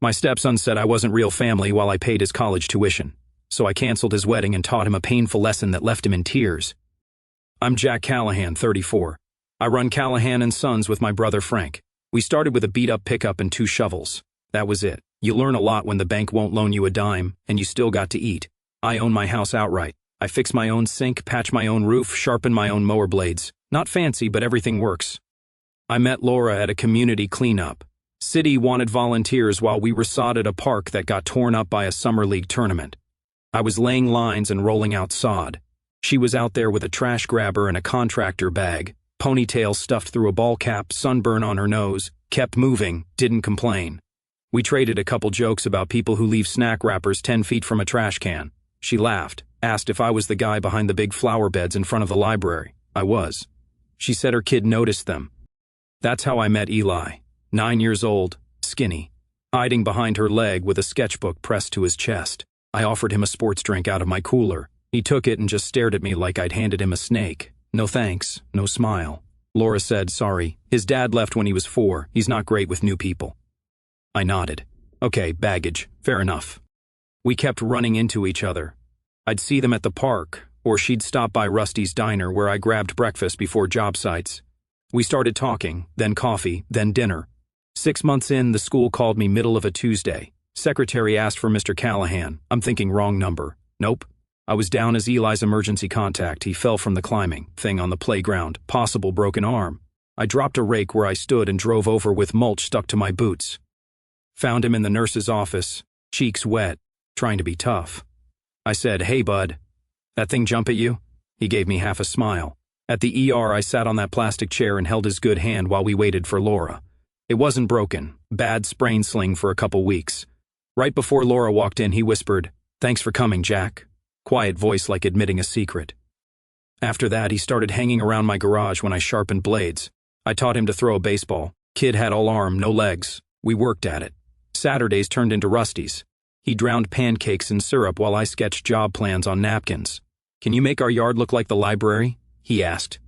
My stepson said I wasn't real family while I paid his college tuition, so I canceled his wedding and taught him a painful lesson that left him in tears. I'm Jack Callahan, 34. I run Callahan & Sons with my brother Frank. We started with a beat-up pickup and 2 shovels. That was it. You learn a lot when the bank won't loan you a dime, and you still got to eat. I own my house outright. I fix my own sink, patch my own roof, sharpen my own mower blades. Not fancy, but everything works. I met Laura at a community cleanup. City wanted volunteers while we resodded a park that got torn up by a summer league tournament. I was laying lines and rolling out sod. She was out there with a trash grabber and a contractor bag, ponytail stuffed through a ball cap, sunburn on her nose, kept moving, didn't complain. We traded a couple jokes about people who leave snack wrappers 10 feet from a trash can. She laughed, asked if I was the guy behind the big flower beds in front of the library. I was. She said her kid noticed them. That's how I met Eli, 9 years old, skinny, hiding behind her leg with a sketchbook pressed to his chest. I offered him a sports drink out of my cooler. He took it and just stared at me like I'd handed him a snake. No thanks, no smile. Laura said, sorry. His dad left when he was 4. He's not great with new people. I nodded. Okay, baggage. Fair enough. We kept running into each other. I'd see them at the park, or she'd stop by Rusty's diner where I grabbed breakfast before job sites. We started talking, then coffee, then dinner. 6 months in, the school called me middle of a Tuesday. Secretary asked for Mr. Callahan. I'm thinking wrong number. Nope. I was down as Eli's emergency contact. He fell from the climbing thing on the playground, possible broken arm. I dropped a rake where I stood and drove over with mulch stuck to my boots. Found him in the nurse's office, cheeks wet, trying to be tough. I said, hey bud, that thing jump at you? He gave me half a smile. At the ER, I sat on that plastic chair and held his good hand while we waited for Laura. It wasn't broken, bad sprain sling for a couple weeks. Right before Laura walked in, he whispered, thanks for coming, Jack. Quiet voice like admitting a secret. After that, he started hanging around my garage when I sharpened blades. I taught him to throw a baseball. Kid had all arm, no legs. We worked at it. Saturdays turned into Rusty's. He drowned pancakes in syrup while I sketched job plans on napkins. Can you make our yard look like the library? He asked.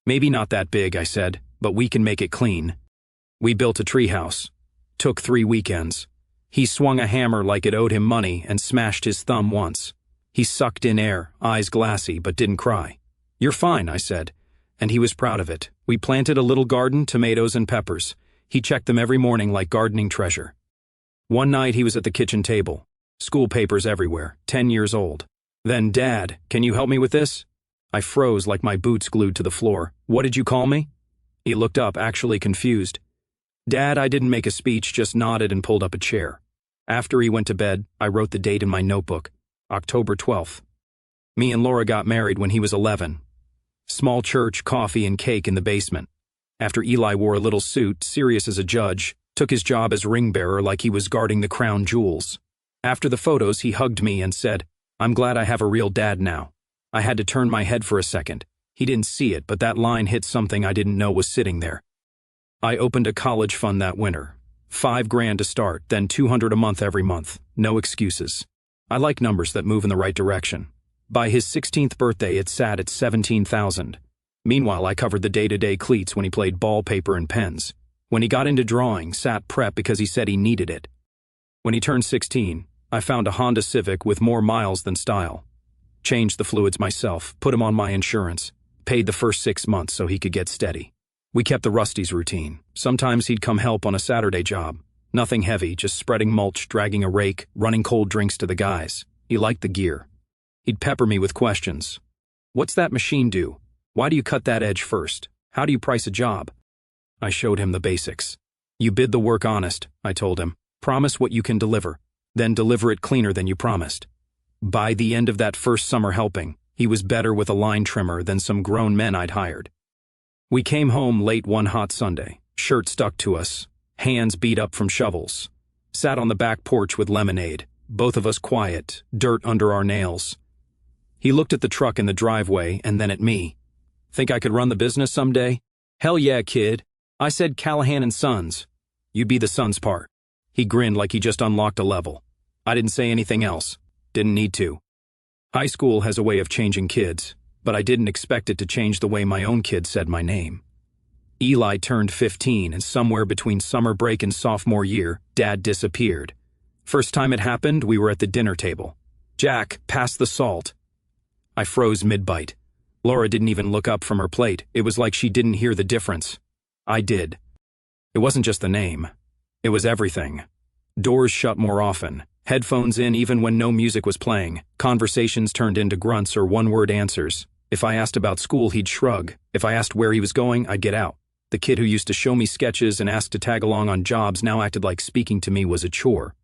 Maybe not that big, I said, but we can make it clean. We built a treehouse. Took 3 weekends. He swung a hammer like it owed him money and smashed his thumb once. He sucked in air, eyes glassy, but didn't cry. You're fine, I said, and he was proud of it. We planted a little garden, tomatoes and peppers. He checked them every morning like gardening treasure. One night he was at the kitchen table. School papers everywhere, 10 years old. Then, Dad, can you help me with this? I froze like my boots glued to the floor. What did you call me? He looked up, actually confused. Dad, I didn't make a speech, just nodded and pulled up a chair. After he went to bed, I wrote the date in my notebook, October 12th. Me and Laura got married when he was 11. Small church, coffee and cake in the basement. After Eli wore a little suit, serious as a judge, took his job as ring bearer like he was guarding the crown jewels. After the photos, he hugged me and said, I'm glad I have a real dad now. I had to turn my head for a second. He didn't see it, but that line hit something I didn't know was sitting there. I opened a college fund that winter. $5,000 to start, then $200 a month every month. No excuses. I like numbers that move in the right direction. By his 16th birthday, it sat at 17,000. Meanwhile, I covered the day-to-day cleats when he played ball, paper, and pens. When he got into drawing, sat prep because he said he needed it. When he turned 16, I found a Honda Civic with more miles than style. Changed the fluids myself, put him on my insurance, paid the first 6 months so he could get steady. We kept the Rusty's routine. Sometimes he'd come help on a Saturday job. Nothing heavy, just spreading mulch, dragging a rake, running cold drinks to the guys. He liked the gear. He'd pepper me with questions. What's that machine do? Why do you cut that edge first? How do you price a job? I showed him the basics. You bid the work honest, I told him. Promise what you can deliver, then deliver it cleaner than you promised. By the end of that first summer helping, he was better with a line trimmer than some grown men I'd hired. We came home late one hot Sunday, shirt stuck to us, hands beat up from shovels. Sat on the back porch with lemonade, both of us quiet, dirt under our nails. He looked at the truck in the driveway and then at me. Think I could run the business someday? Hell yeah, kid. I said Callahan & Sons. You'd be the sons part. He grinned like he just unlocked a level. I didn't say anything else. Didn't need to. High school has a way of changing kids, but I didn't expect it to change the way my own kid said my name. Eli turned 15, and somewhere between summer break and sophomore year, Dad disappeared. First time it happened, we were at the dinner table. "Jack, pass the salt." I froze mid-bite. Laura didn't even look up from her plate. It was like she didn't hear the difference. I did. It wasn't just the name. It was everything. Doors shut more often. Headphones in even when no music was playing. Conversations turned into grunts or one-word answers. If I asked about school, he'd shrug. If I asked where he was going, I'd get out. The kid who used to show me sketches and ask to tag along on jobs now acted like speaking to me was a chore.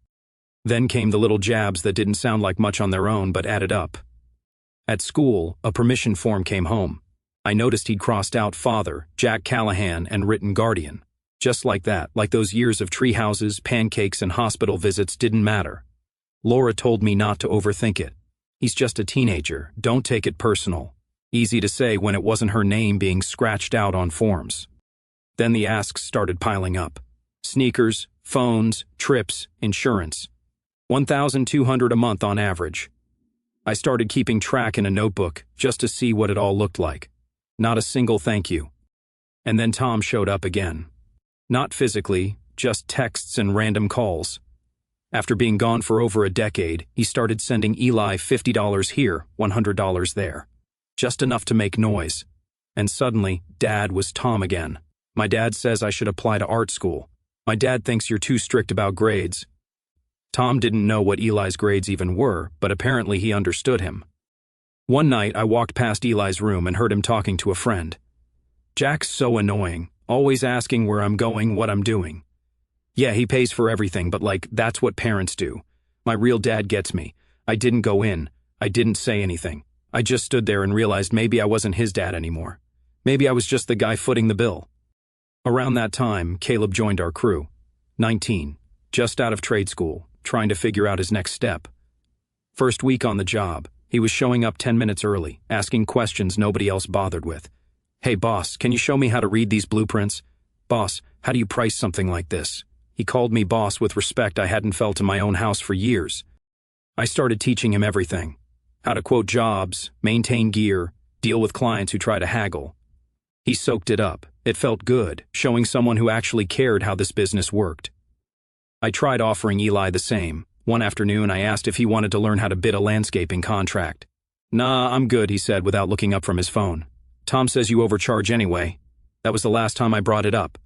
Then came the little jabs that didn't sound like much on their own but added up. At school, a permission form came home. I noticed he'd crossed out father, Jack Callahan, and written guardian. Just like that, like those years of tree houses, pancakes, and hospital visits didn't matter. Laura told me not to overthink it. He's just a teenager, don't take it personal. Easy to say when it wasn't her name being scratched out on forms. Then the asks started piling up. Sneakers, phones, trips, insurance. $1,200 a month on average. I started keeping track in a notebook just to see what it all looked like. Not a single thank you. And then Tom showed up again. Not physically, just texts and random calls. After being gone for over a decade, he started sending Eli $50 here, $100 there. Just enough to make noise. And suddenly, Dad was Tom again. "My dad says I should apply to art school. My dad thinks you're too strict about grades." Tom didn't know what Eli's grades even were, but apparently he understood him. One night, I walked past Eli's room and heard him talking to a friend. "Jack's so annoying, always asking where I'm going, what I'm doing. Yeah, he pays for everything, but that's what parents do. My real dad gets me. I didn't go in. I didn't say anything. I just stood there and realized maybe I wasn't his dad anymore. Maybe I was just the guy footing the bill." Around that time, Caleb joined our crew. 19, just out of trade school, trying to figure out his next step. First week on the job, he was showing up 10 minutes early, asking questions nobody else bothered with. "Hey boss, can you show me how to read these blueprints? Boss, how do you price something like this?" He called me boss with respect I hadn't felt in my own house for years. I started teaching him everything. How to quote jobs, maintain gear, deal with clients who try to haggle. He soaked it up. It felt good, showing someone who actually cared how this business worked. I tried offering Eli the same. One afternoon, I asked if he wanted to learn how to bid a landscaping contract. "Nah, I'm good," he said without looking up from his phone. "Tom says you overcharge anyway." That was the last time I brought it up.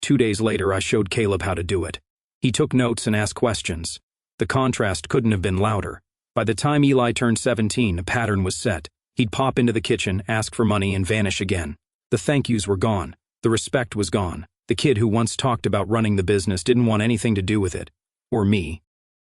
2 days later, I showed Caleb how to do it. He took notes and asked questions. The contrast couldn't have been louder. By the time Eli turned 17, a pattern was set. He'd pop into the kitchen, ask for money, and vanish again. The thank yous were gone. The respect was gone. The kid who once talked about running the business didn't want anything to do with it. Or me.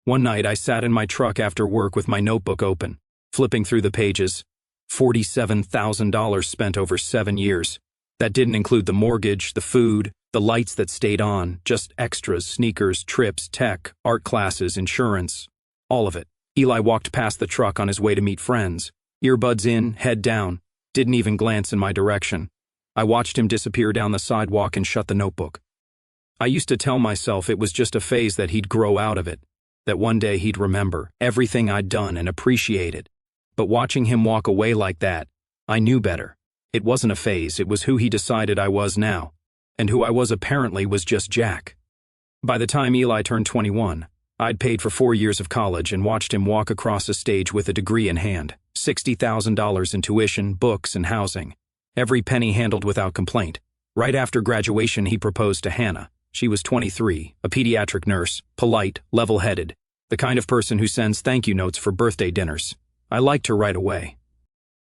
One night, I sat in my truck after work with my notebook open, flipping through the pages. $47,000 spent over 7 years. That didn't include the mortgage, the food, the lights that stayed on, just extras, sneakers, trips, tech, art classes, insurance. All of it. Eli walked past the truck on his way to meet friends. Earbuds in, head down. Didn't even glance in my direction. I watched him disappear down the sidewalk and shut the notebook. I used to tell myself it was just a phase, that he'd grow out of it, that one day he'd remember everything I'd done and appreciate it. But watching him walk away like that, I knew better. It wasn't a phase, it was who he decided I was now. And who I was apparently was just Jack. By the time Eli turned 21, I'd paid for 4 years of college and watched him walk across a stage with a degree in hand, $60,000 in tuition, books, and housing. Every penny handled without complaint. Right after graduation, he proposed to Hannah. She was 23, a pediatric nurse, polite, level-headed, the kind of person who sends thank you notes for birthday dinners. I liked her right away.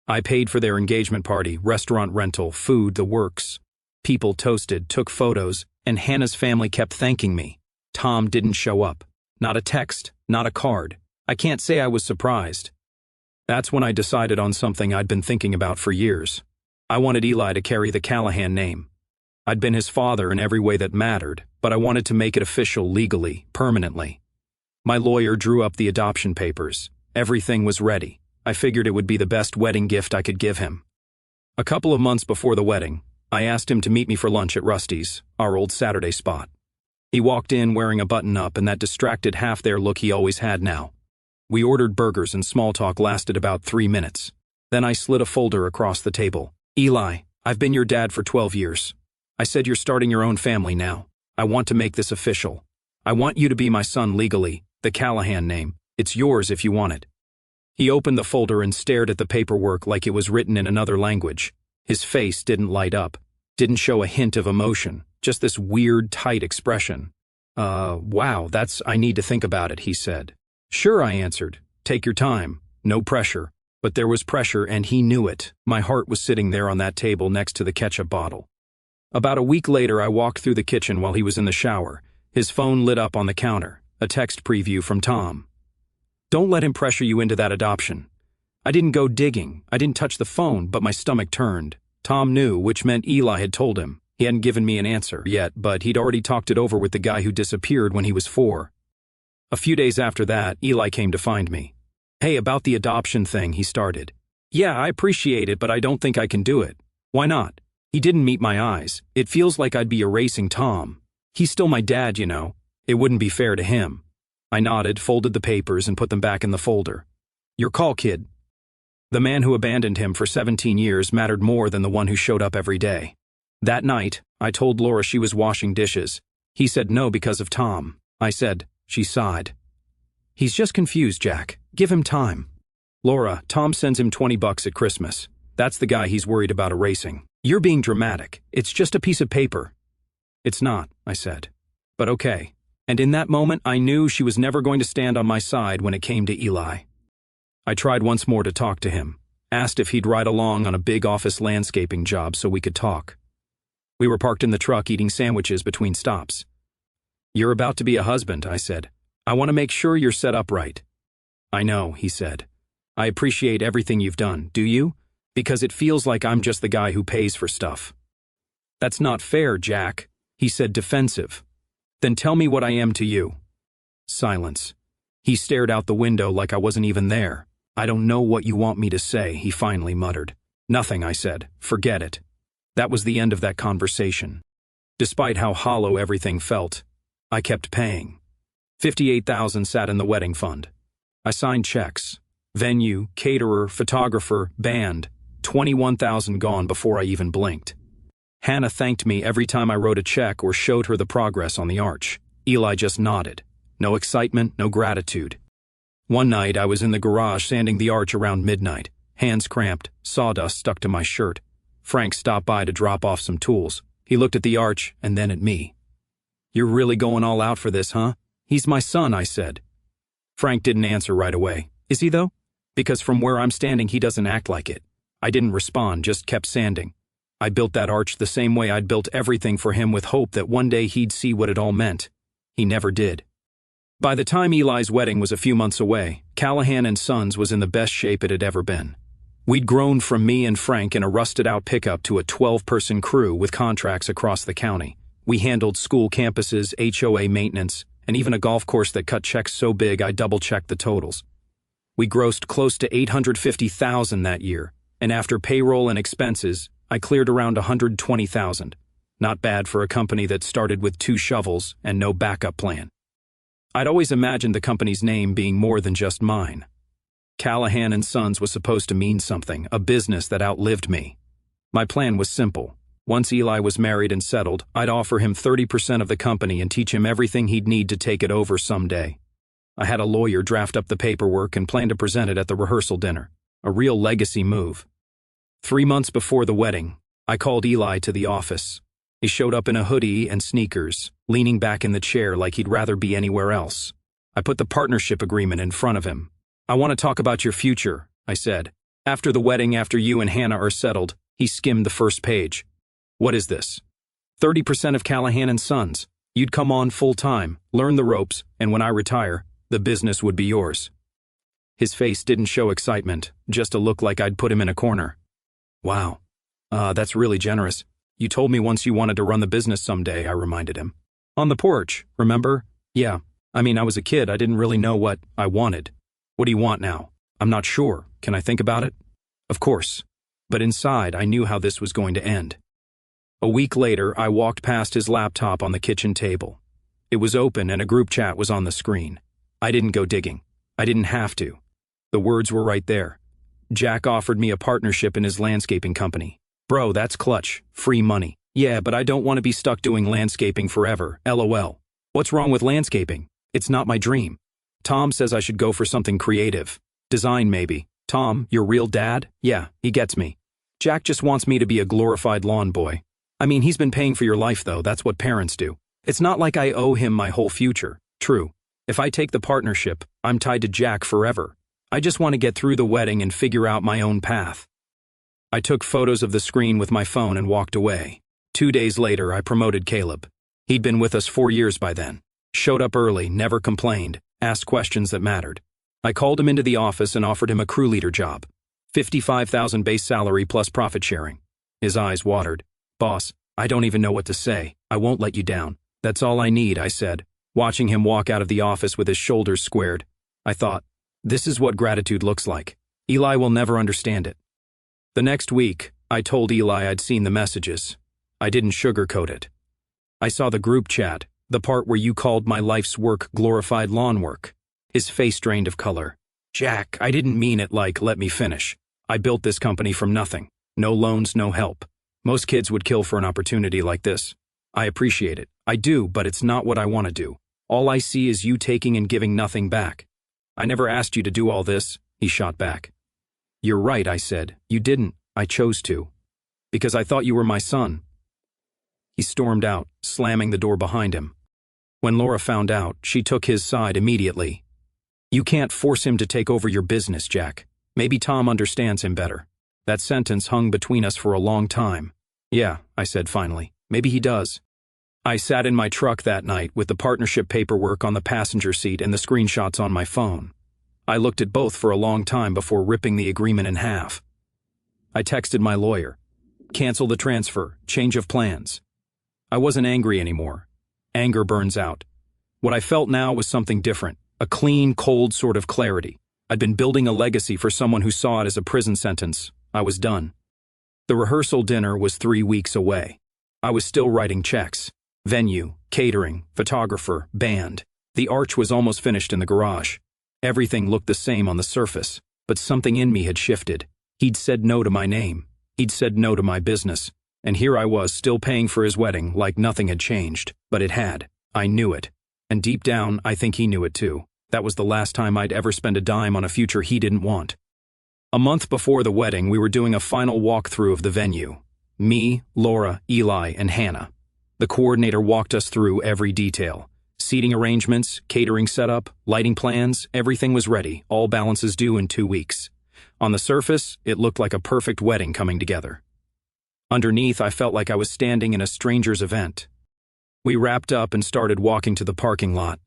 I paid for their engagement party, restaurant rental, food, the works. People toasted, took photos, and Hannah's family kept thanking me. Tom didn't show up. Not a text, not a card. I can't say I was surprised. That's when I decided on something I'd been thinking about for years. I wanted Eli to carry the Callahan name. I'd been his father in every way that mattered, but I wanted to make it official legally, permanently. My lawyer drew up the adoption papers. Everything was ready. I figured it would be the best wedding gift I could give him. A couple of months before the wedding, I asked him to meet me for lunch at Rusty's, our old Saturday spot. He walked in wearing a button-up and that distracted half-there look he always had now. We ordered burgers and small talk lasted about 3 minutes. Then I slid a folder across the table. "Eli, I've been your dad for 12 years. I said, "You're starting your own family now. I want to make this official. I want you to be my son legally, the Callahan name. It's yours if you want it." He opened the folder and stared at the paperwork like it was written in another language. His face didn't light up, didn't show a hint of emotion, just this weird, tight expression. Wow, I need to think about it," he said. "Sure," I answered. "Take your time. No pressure." But there was pressure, and he knew it. My heart was sitting there on that table next to the ketchup bottle. About a week later, I walked through the kitchen while he was in the shower. His phone lit up on the counter, a text preview from Tom. "Don't let him pressure you into that adoption." I didn't go digging. I didn't touch the phone, but my stomach turned. Tom knew, which meant Eli had told him. He hadn't given me an answer yet, but he'd already talked it over with the guy who disappeared when he was 4. A few days after that, Eli came to find me. "Hey, about the adoption thing," he started. "Yeah, I appreciate it, but I don't think I can do it." "Why not?" He didn't meet my eyes. "It feels like I'd be erasing Tom. He's still my dad, you know. It wouldn't be fair to him." I nodded, folded the papers, and put them back in the folder. "Your call, kid." The man who abandoned him for 17 years mattered more than the one who showed up every day. That night, I told Laura she was washing dishes. He said no because of Tom. I said. She sighed. "He's just confused, Jack. Give him time." "Laura, Tom sends him $20 at Christmas. That's the guy he's worried about erasing. You're being dramatic. It's just a piece of paper." "It's not," I said. "But okay." And in that moment, I knew she was never going to stand on my side when it came to Eli. I tried once more to talk to him, asked if he'd ride along on a big office landscaping job so we could talk. We were parked in the truck eating sandwiches between stops. "You're about to be a husband," I said. "I want to make sure you're set up right." "I know," he said. "I appreciate everything you've done, do you? Because it feels like I'm just the guy who pays for stuff." "That's not fair, Jack," he said, defensive. "Then tell me what I am to you." Silence. He stared out the window like I wasn't even there. "I don't know what you want me to say," he finally muttered. "Nothing," I said. "Forget it." That was the end of that conversation. Despite how hollow everything felt, I kept paying. $58,000 sat in the wedding fund. I signed checks. Venue, caterer, photographer, band. $21,000 gone before I even blinked. Hannah thanked me every time I wrote a check or showed her the progress on the arch. Eli just nodded. No excitement, no gratitude. One night I was in the garage sanding the arch around midnight. Hands cramped, sawdust stuck to my shirt. Frank stopped by to drop off some tools. He looked at the arch and then at me. "You're really going all out for this, huh?" "He's my son," I said. Frank didn't answer right away. "Is he though?" Because from where I'm standing he doesn't act like it. I didn't respond, just kept sanding. I built that arch the same way I'd built everything for him, with hope that one day he'd see what it all meant. He never did. By the time Eli's wedding was a few months away, Callahan & Sons was in the best shape it had ever been. We'd grown from me and Frank in a rusted-out pickup to a 12-person crew with contracts across the county. We handled school campuses, HOA maintenance, and even a golf course that cut checks so big I double-checked the totals. We grossed close to $850,000 that year, and after payroll and expenses, I cleared around $120,000. Not bad for a company that started with 2 shovels and no backup plan. I'd always imagined the company's name being more than just mine. Callahan & Sons was supposed to mean something, a business that outlived me. My plan was simple. Once Eli was married and settled, I'd offer him 30% of the company and teach him everything he'd need to take it over someday. I had a lawyer draft up the paperwork and planned to present it at the rehearsal dinner. A real legacy move. 3 months before the wedding, I called Eli to the office. He showed up in a hoodie and sneakers, leaning back in the chair like he'd rather be anywhere else. I put the partnership agreement in front of him. "I want to talk about your future," I said. "After the wedding, after you and Hannah are settled." He skimmed the first page. "What is this?" 30% of Callahan & Sons. You'd come on full-time, learn the ropes, and when I retire, the business would be yours. His face didn't show excitement, just a look like I'd put him in a corner. "Wow. That's really generous. You told me once you wanted to run the business someday," I reminded him. "On the porch, remember?" "Yeah. I was a kid. I didn't really know what I wanted." "What do you want now?" "I'm not sure. Can I think about it?" "Of course." But inside, I knew how this was going to end. A week later, I walked past his laptop on the kitchen table. It was open and a group chat was on the screen. I didn't go digging. I didn't have to. The words were right there. Jack offered me a partnership in his landscaping company. "Bro, that's clutch. Free money. Yeah, but I don't want to be stuck doing landscaping forever, lol. What's wrong with landscaping? It's not my dream. Tom says I should go for something creative. Design maybe. Tom, your real dad? Yeah, he gets me. Jack just wants me to be a glorified lawn boy. I mean, he's been paying for your life though, that's what parents do. It's not like I owe him my whole future. True. If I take the partnership, I'm tied to Jack forever. I just want to get through the wedding and figure out my own path. I took photos of the screen with my phone and walked away. 2 days later, I promoted Caleb. He'd been with us 4 years by then. Showed up early, never complained, asked questions that mattered. I called him into the office and offered him a crew leader job. $55,000 base salary plus profit sharing. His eyes watered. Boss, I don't even know what to say. I won't let you down. That's all I need, I said, watching him walk out of the office with his shoulders squared. I thought, this is what gratitude looks like. Eli will never understand it. The next week, I told Eli I'd seen the messages. I didn't sugarcoat it. I saw the group chat, the part where you called my life's work glorified lawn work. His face drained of color. Jack, I didn't mean it like, let me finish. I built this company from nothing. No loans, no help. Most kids would kill for an opportunity like this. I appreciate it. I do, but it's not what I want to do. All I see is you taking and giving nothing back. I never asked you to do all this, he shot back. You're right, I said. You didn't. I chose to. Because I thought you were my son. He stormed out, slamming the door behind him. When Laura found out, she took his side immediately. You can't force him to take over your business, Jack. Maybe Tom understands him better. That sentence hung between us for a long time. Yeah, I said finally. Maybe he does. I sat in my truck that night with the partnership paperwork on the passenger seat and the screenshots on my phone. I looked at both for a long time before ripping the agreement in half. I texted my lawyer. Cancel the transfer, change of plans. I wasn't angry anymore. Anger burns out. What I felt now was something different, a clean, cold sort of clarity. I'd been building a legacy for someone who saw it as a prison sentence. I was done. The rehearsal dinner was 3 weeks away. I was still writing checks. Venue, catering, photographer, band. The arch was almost finished in the garage. Everything looked the same on the surface, but something in me had shifted. He'd said no to my name. He'd said no to my business. And here I was still paying for his wedding like nothing had changed. But it had. I knew it. And deep down, I think he knew it too. That was the last time I'd ever spend a dime on a future he didn't want. A month before the wedding, we were doing a final walkthrough of the venue. Me, Laura, Eli, and Hannah. The coordinator walked us through every detail. Seating arrangements, catering setup, lighting plans, everything was ready, all balances due in 2 weeks. On the surface, it looked like a perfect wedding coming together. Underneath, I felt like I was standing in a stranger's event. We wrapped up and started walking to the parking lot.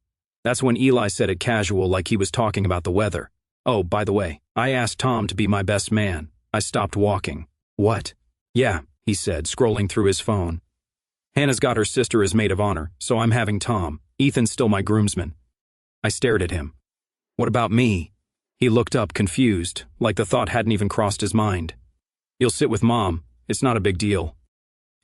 That's when Eli said it casual like he was talking about the weather. Oh, by the way, I asked Tom to be my best man. I stopped walking. What? Yeah, he said, scrolling through his phone. Hannah's got her sister as maid of honor, so I'm having Tom. Ethan's still my groomsman. I stared at him. What about me? He looked up, confused, like the thought hadn't even crossed his mind. You'll sit with Mom. It's not a big deal.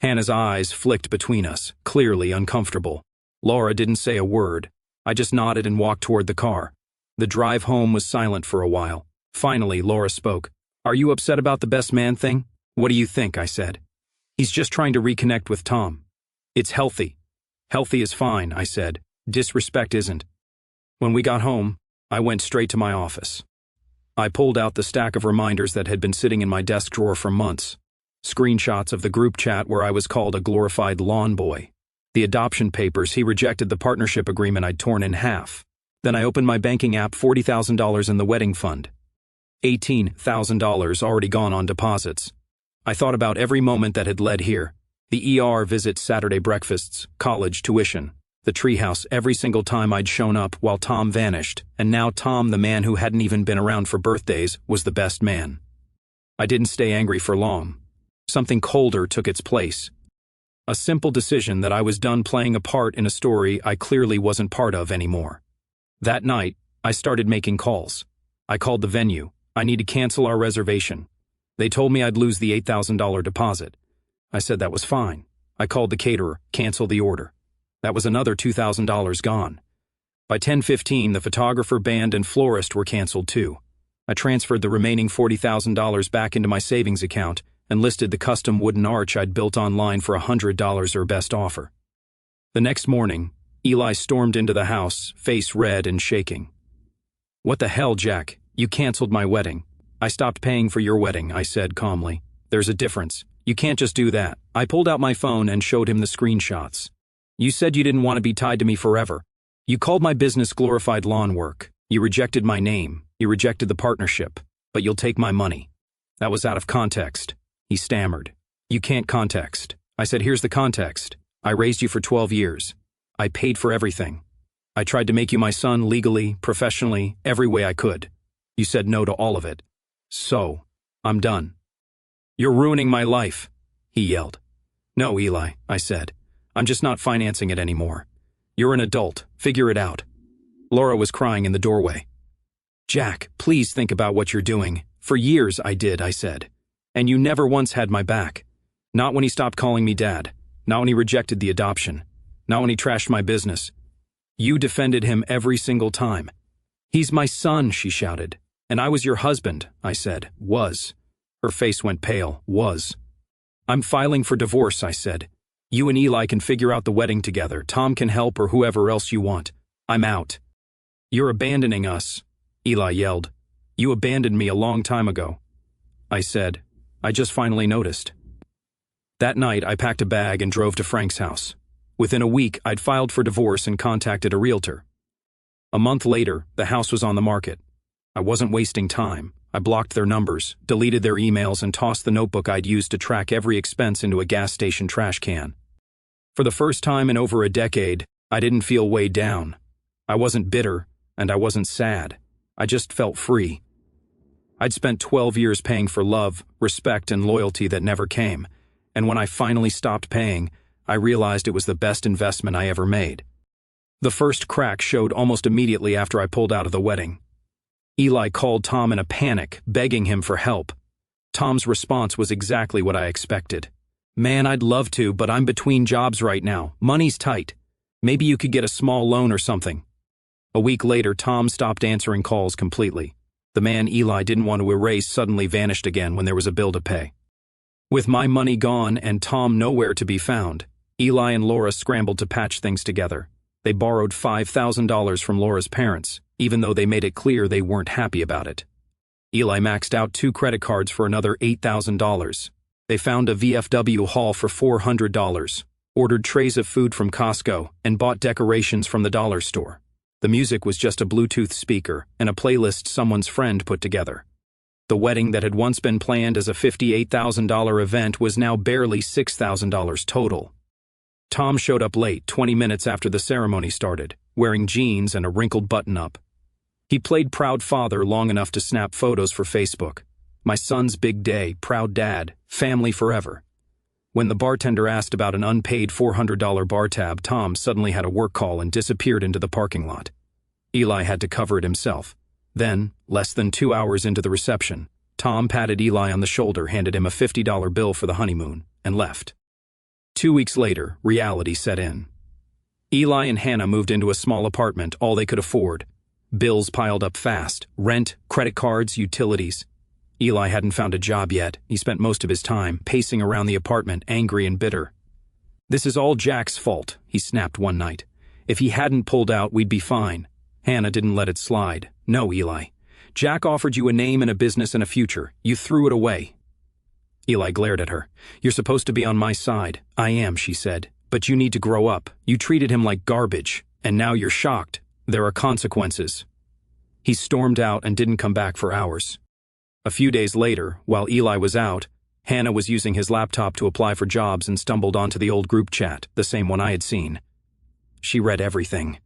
Hannah's eyes flicked between us, clearly uncomfortable. Laura didn't say a word. I just nodded and walked toward the car. The drive home was silent for a while. Finally, Laura spoke. Are you upset about the best man thing? What do you think? I said. He's just trying to reconnect with Tom. It's healthy. Healthy is fine, I said. Disrespect isn't. When we got home, I went straight to my office. I pulled out the stack of reminders that had been sitting in my desk drawer for months. Screenshots of the group chat where I was called a glorified lawn boy. The adoption papers he rejected the partnership agreement I'd torn in half. Then I opened my banking app, $40,000 in the wedding fund. $18,000 already gone on deposits. I thought about every moment that had led here. The ER visits, Saturday breakfasts, college tuition, the treehouse every single time I'd shown up while Tom vanished, and now Tom, the man who hadn't even been around for birthdays, was the best man. I didn't stay angry for long. Something colder took its place. A simple decision that I was done playing a part in a story I clearly wasn't part of anymore. That night, I started making calls. I called the venue. I need to cancel our reservation. They told me I'd lose the $8,000 deposit. I said that was fine. I called the caterer, cancel the order. That was another $2,000 gone. By 10:15, the photographer, band, and florist were canceled too. I transferred the remaining $40,000 back into my savings account and listed the custom wooden arch I'd built online for $100 or best offer. The next morning, Eli stormed into the house, face red and shaking. "What the hell, Jack? You canceled my wedding." "I stopped paying for your wedding," I said calmly. "There's a difference. You can't just do that." I pulled out my phone and showed him the screenshots. "You said you didn't want to be tied to me forever. You called my business glorified lawn work. You rejected my name. You rejected the partnership. But you'll take my money." "That was out of context," he stammered. "You can't context." I said, "Here's the context. I raised you for 12 years. I paid for everything. I tried to make you my son legally, professionally, every way I could. You said no to all of it. So, I'm done." "You're ruining my life," he yelled. "No, Eli," I said. "I'm just not financing it anymore. You're an adult. Figure it out." Laura was crying in the doorway. "Jack, please think about what you're doing. For years I did," I said. "And you never once had my back. Not when he stopped calling me dad. Not when he rejected the adoption. Not when he trashed my business. You defended him every single time." "He's my son," she shouted. "And I was your husband," I said. "Was." Her face went pale. "Was." "I'm filing for divorce," I said. "You and Eli can figure out the wedding together. Tom can help or whoever else you want. I'm out." "You're abandoning us," Eli yelled. "You abandoned me a long time ago." I said, "I just finally noticed." That night, I packed a bag and drove to Frank's house. Within a week, I'd filed for divorce and contacted a realtor. A month later, the house was on the market. I wasn't wasting time. I blocked their numbers, deleted their emails, and tossed the notebook I'd used to track every expense into a gas station trash can. For the first time in over a decade, I didn't feel weighed down. I wasn't bitter, and I wasn't sad. I just felt free. I'd spent 12 years paying for love, respect, and loyalty that never came, and when I finally stopped paying, I realized it was the best investment I ever made. The first crack showed almost immediately after I pulled out of the wedding. Eli called Tom in a panic, begging him for help. Tom's response was exactly what I expected. "Man, I'd love to, but I'm between jobs right now. Money's tight. Maybe you could get a small loan or something." A week later, Tom stopped answering calls completely. The man Eli didn't want to erase suddenly vanished again when there was a bill to pay. With my money gone and Tom nowhere to be found, Eli and Laura scrambled to patch things together. They borrowed $5,000 from Laura's parents, even though they made it clear they weren't happy about it. Eli maxed out 2 credit cards for another $8,000. They found a VFW haul for $400, ordered trays of food from Costco, and bought decorations from the dollar store. The music was just a Bluetooth speaker and a playlist someone's friend put together. The wedding that had once been planned as a $58,000 event was now barely $6,000 total. Tom showed up late, 20 minutes after the ceremony started, wearing jeans and a wrinkled button-up. He played proud father long enough to snap photos for Facebook. "My son's big day, proud dad, family forever." When the bartender asked about an unpaid $400 bar tab, Tom suddenly had a work call and disappeared into the parking lot. Eli had to cover it himself. Then, less than 2 hours into the reception, Tom patted Eli on the shoulder, handed him a $50 bill for the honeymoon, and left. 2 weeks later, reality set in. Eli and Hannah moved into a small apartment, all they could afford. Bills piled up fast: rent, credit cards, utilities. Eli hadn't found a job yet. He spent most of his time pacing around the apartment, angry and bitter. "This is all Jack's fault," he snapped one night. "If he hadn't pulled out, we'd be fine." Hannah didn't let it slide. "No, Eli. Jack offered you a name and a business and a future. You threw it away." Eli glared at her. "You're supposed to be on my side." "I am," she said. "But you need to grow up. You treated him like garbage, and now you're shocked. There are consequences." He stormed out and didn't come back for hours. A few days later, while Eli was out, Hannah was using his laptop to apply for jobs and stumbled onto the old group chat, the same one I had seen. She read everything.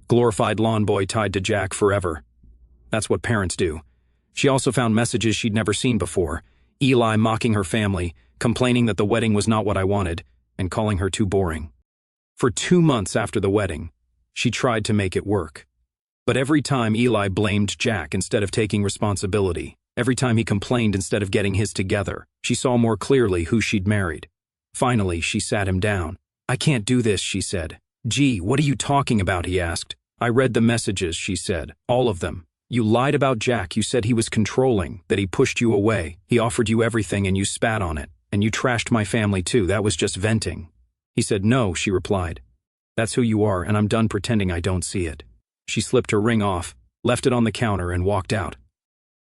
Glorified lawn boy tied to Jack forever. That's what parents do. She also found messages she'd never seen before. Eli mocking her family, complaining that the wedding was not what I wanted, and calling her too boring. For 2 months after the wedding, she tried to make it work. But every time Eli blamed Jack instead of taking responsibility, every time he complained instead of getting his together, she saw more clearly who she'd married. Finally, she sat him down. "I can't do this," she said. "Gee, what are you talking about?" he asked. "I read the messages," she said. "All of them. You lied about Jack. You said he was controlling, that he pushed you away. He offered you everything and you spat on it. And you trashed my family too. That was just venting. He said, no, she replied. That's who you are, and I'm done pretending I don't see it. She slipped her ring off, left it on the counter, and walked out.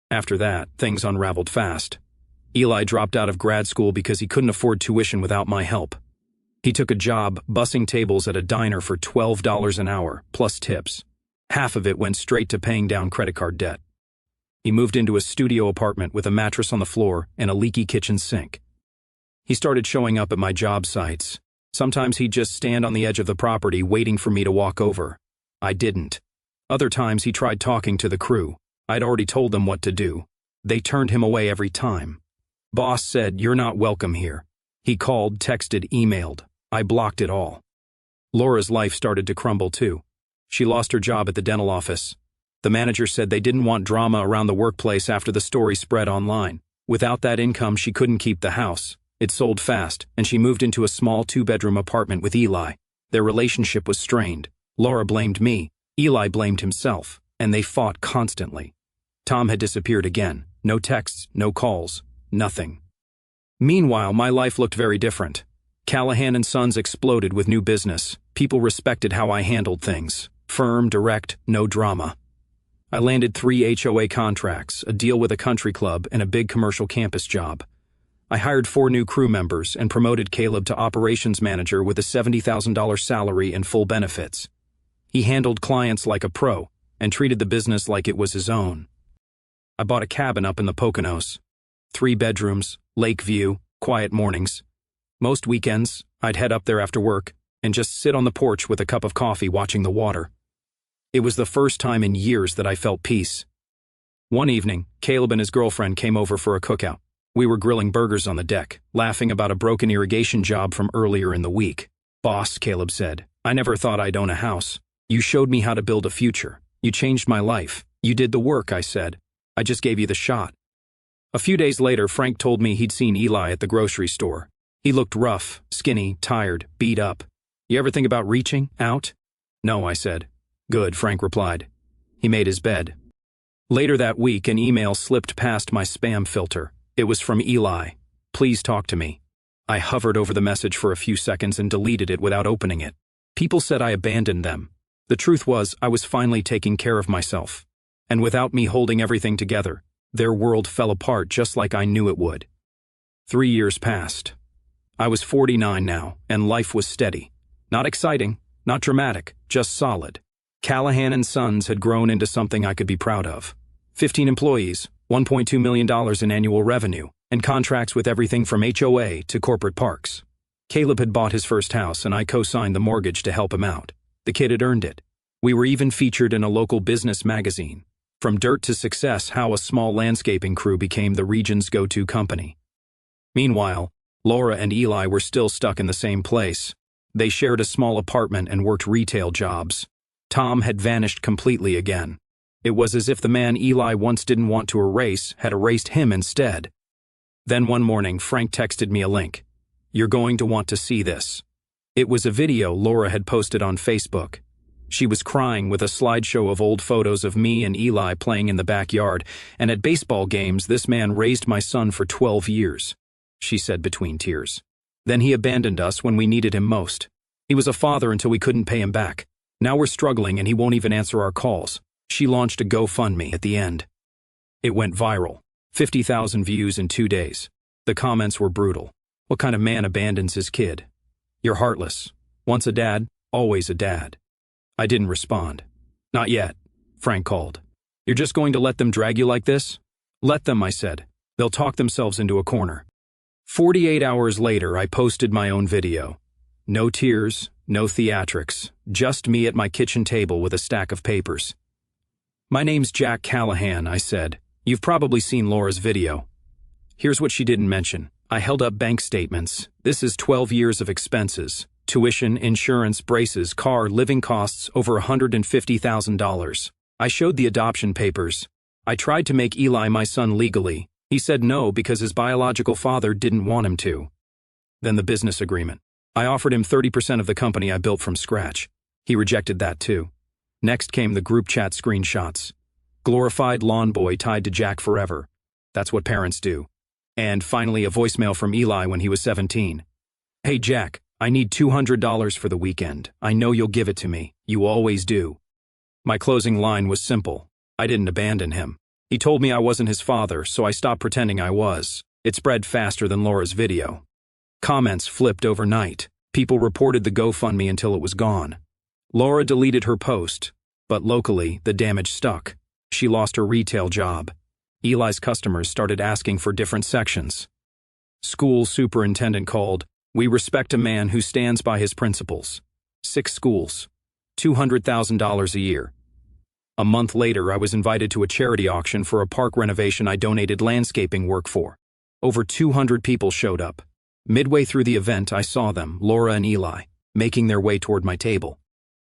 After that, things unraveled fast. Eli dropped out of grad school because he couldn't afford tuition without my help. He took a job bussing tables at a diner for $12 an hour, plus tips. Half of it went straight to paying down credit card debt. He moved into a studio apartment with a mattress on the floor and a leaky kitchen sink. He started showing up at my job sites. Sometimes he'd just stand on the edge of the property waiting for me to walk over. I didn't. Other times he tried talking to the crew. I'd already told them what to do. They turned him away every time. Boss said, "You're not welcome here." He called, texted, emailed. I blocked it all. Laura's life started to crumble too. She lost her job at the dental office. The manager said they didn't want drama around the workplace after the story spread online. Without that income, she couldn't keep the house. It sold fast, and she moved into a small 2-bedroom apartment with Eli. Their relationship was strained. Laura blamed me. Eli blamed himself, and they fought constantly. Tom had disappeared again. No texts, no calls, nothing. Meanwhile, my life looked very different. Callahan and Sons exploded with new business. People respected how I handled things. Firm, direct, no drama. I landed 3 HOA contracts, a deal with a country club, and a big commercial campus job. I hired 4 new crew members and promoted Caleb to operations manager with a $70,000 salary and full benefits. He handled clients like a pro and treated the business like it was his own. I bought a cabin up in the Poconos. 3 bedrooms, lake view, quiet mornings. Most weekends, I'd head up there after work and just sit on the porch with a cup of coffee watching the water. It was the first time in years that I felt peace. One evening, Caleb and his girlfriend came over for a cookout. We were grilling burgers on the deck, laughing about a broken irrigation job from earlier in the week. "Boss," Caleb said, "I never thought I'd own a house. You showed me how to build a future. You changed my life. You did the work," I said. "I just gave you the shot." A few days later, Frank told me he'd seen Eli at the grocery store. He looked rough, skinny, tired, beat up. "You ever think about reaching out?" "No," I said. "Good," Frank replied. He made his bed. Later that week, an email slipped past my spam filter. It was from Eli. "Please talk to me." I hovered over the message for a few seconds and deleted it without opening it. People said I abandoned them. The truth was, I was finally taking care of myself. And without me holding everything together, their world fell apart just like I knew it would. 3 years passed. I was 49 now, and life was steady. Not exciting, not dramatic, just solid. Callahan and Sons had grown into something I could be proud of. 15 employees, $1.2 million in annual revenue, and contracts with everything from HOA to corporate parks. Caleb had bought his first house, and I co-signed the mortgage to help him out. The kid had earned it. We were even featured in a local business magazine. From dirt to success, how a small landscaping crew became the region's go-to company. Meanwhile, Laura and Eli were still stuck in the same place. They shared a small apartment and worked retail jobs. Tom had vanished completely again. It was as if the man Eli once didn't want to erase had erased him instead. Then one morning, Frank texted me a link. "You're going to want to see this." It was a video Laura had posted on Facebook. She was crying with a slideshow of old photos of me and Eli playing in the backyard, and at baseball games, "This man raised my son for 12 years, she said between tears. "Then he abandoned us when we needed him most. He was a father until we couldn't pay him back. Now we're struggling and he won't even answer our calls." She launched a GoFundMe at the end. It went viral. 50,000 views in 2 days. The comments were brutal. "What kind of man abandons his kid? You're heartless. Once a dad, always a dad." I didn't respond. "Not yet," Frank called. "You're just going to let them drag you like this?" "Let them," I said. "They'll talk themselves into a corner." 48 hours later, I posted my own video. No tears, no theatrics, just me at my kitchen table with a stack of papers. "My name's Jack Callahan," I said. "You've probably seen Laura's video." Here's what she didn't mention. I held up bank statements. This is 12 years of expenses. Tuition, insurance, braces, car, living costs, over $150,000. I showed the adoption papers. I tried to make Eli my son legally. He said no because his biological father didn't want him to. Then the business agreement. I offered him 30% of the company I built from scratch. He rejected that too. Next came the group chat screenshots. Glorified lawn boy tied to Jack forever. That's what parents do. And finally, a voicemail from Eli when he was 17. Hey Jack, I need $200 for the weekend. I know you'll give it to me. You always do. My closing line was simple. I didn't abandon him. He told me I wasn't his father, so I stopped pretending I was. It spread faster than Laura's video. Comments flipped overnight. People reported the GoFundMe until it was gone. Laura deleted her post, but locally, the damage stuck. She lost her retail job. Eli's customers started asking for different sections. School superintendent called. We respect a man who stands by his principles. 6 schools. $200,000 a year. A month later, I was invited to a charity auction for a park renovation I donated landscaping work for. Over 200 people showed up. Midway through the event, I saw them, Laura and Eli, making their way toward my table.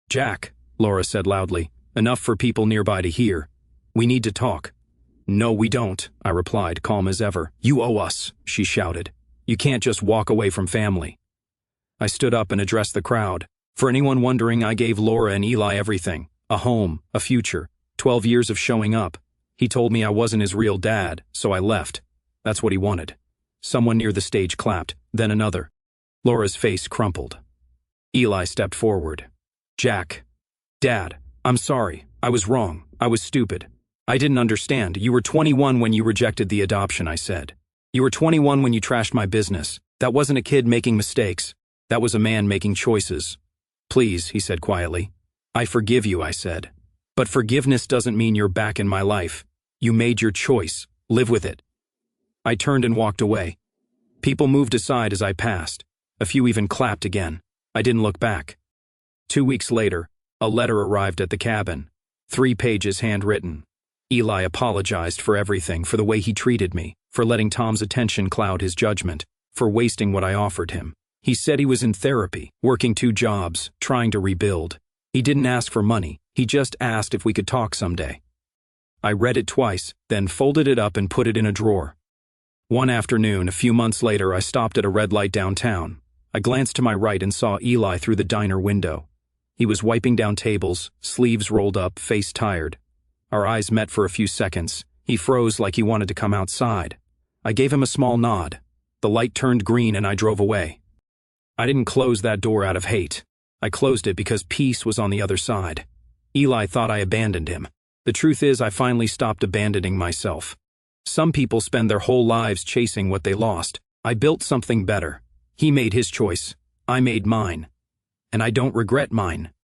Jack, Laura said loudly, enough for people nearby to hear. We need to talk. No, we don't, I replied, calm as ever. You owe us, she shouted. You can't just walk away from family. I stood up and addressed the crowd. For anyone wondering, I gave Laura and Eli everything. A home, a future, 12 years of showing up. He told me I wasn't his real dad, so I left. That's what he wanted. Someone near the stage clapped, then another. Laura's face crumpled. Eli stepped forward. Jack. Dad, I'm sorry. I was wrong. I was stupid. I didn't understand. You were 21 when you rejected the adoption, I said. You were 21 when you trashed my business. That wasn't a kid making mistakes. That was a man making choices. Please, he said quietly. I forgive you, I said. But forgiveness doesn't mean you're back in my life. You made your choice. Live with it. I turned and walked away. People moved aside as I passed. A few even clapped again. I didn't look back. 2 weeks later, a letter arrived at the cabin. 3 pages handwritten. Eli apologized for everything, for the way he treated me, for letting Tom's attention cloud his judgment, for wasting what I offered him. He said he was in therapy, working 2 jobs, trying to rebuild. He didn't ask for money. He just asked if we could talk someday. I read it twice, then folded it up and put it in a drawer. One afternoon, a few months later, I stopped at a red light downtown. I glanced to my right and saw Eli through the diner window. He was wiping down tables, sleeves rolled up, face tired. Our eyes met for a few seconds. He froze like he wanted to come outside. I gave him a small nod. The light turned green and I drove away. I didn't close that door out of hate. I closed it because peace was on the other side. Eli thought I abandoned him. The truth is, I finally stopped abandoning myself. Some people spend their whole lives chasing what they lost. I built something better. He made his choice. I made mine. And I don't regret mine.